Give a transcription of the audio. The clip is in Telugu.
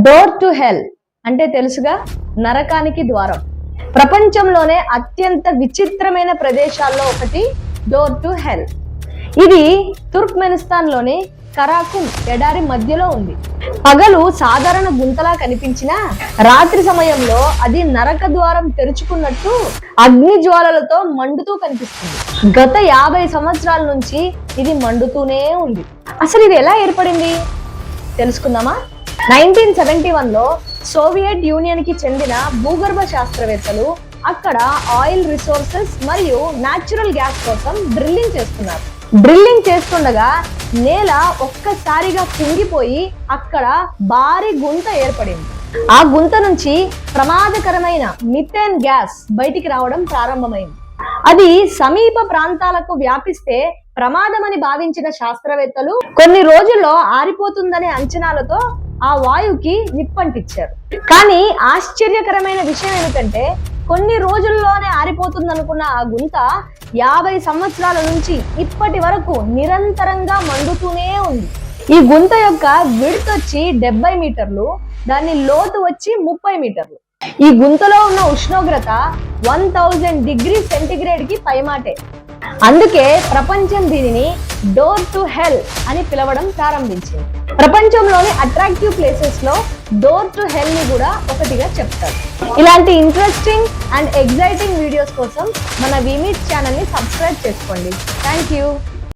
డోర్ టు హెల్ అంటే తెలుసుగా, నరకానికి ద్వారం. ప్రపంచంలోనే అత్యంత విచిత్రమైన ప్రదేశాల్లో ఒకటి డోర్ టు హెల్. ఇది తుర్క్మెనిస్తాన్ లోని కరాకుం ఎడారి మధ్యలో ఉంది. పగలు సాధారణ గుంతలా కనిపించినా రాత్రి సమయంలో అది నరక ద్వారం తెరుచుకున్నట్టు అగ్ని జ్వాలలతో మండుతూ కనిపిస్తుంది. గత 50 సంవత్సరాల నుంచి ఇది మండుతూనే ఉంది. అసలు ఇది ఎలా ఏర్పడింది తెలుసుకుందామా? 1971లో సోవియట్ యూనియన్ కి చెందిన భూగర్భ శాస్త్రవేత్తలు అక్కడ ఆయిల్ రిసోర్సెస్ మరియు న్యాచురల్ గ్యాస్ కోసం డ్రిల్లింగ్ చేస్తున్నారు. డ్రిల్లింగ్ చేస్తుండగా నేల ఒక్కసారిగా కుంగిపోయి అక్కడ భారీ గుంత ఏర్పడింది. ఆ గుంత నుంచి ప్రమాదకరమైన మిథేన్ గ్యాస్ బయటికి రావడం ప్రారంభమైంది. అది సమీప ప్రాంతాలకు వ్యాపిస్తే ప్రమాదమని భావించిన శాస్త్రవేత్తలు కొన్ని రోజుల్లో ఆరిపోతుందనే అంచనాలతో ఆ వాయువుకి నిప్పంటించారు. కానీ ఆశ్చర్యకరమైన విషయం ఏమిటంటే కొన్ని రోజుల్లోనే ఆరిపోతుందనుకున్న ఆ గుంత 50 సంవత్సరాల నుంచి ఇప్పటి వరకు నిరంతరంగా మండుతూనే ఉంది. ఈ గుంత యొక్క విడ్త్ వచ్చి 70 మీటర్లు, దాని లోతు వచ్చి 30 మీటర్లు. ఈ గుంతలో ఉన్న ఉష్ణోగ్రత 1000 డిగ్రీ సెంటిగ్రేడ్ కి పైమాటే. అందుకే ప్రపంచం దీనిని డోర్ టు హెల్ అని పిలవడం ప్రారంభించింది. ప్రపంచంలోని అట్రాక్టివ్ ప్లేసెస్ లో డోర్ టు హెల్ ని కూడా ఒకటిగా చెప్తారు. ఇలాంటి ఇంట్రెస్టింగ్ అండ్ ఎగ్జైటింగ్ వీడియోస్ కోసం మన విమీట్ ఛానల్ ని సబ్స్క్రైబ్ చేసుకోండి. Thank you.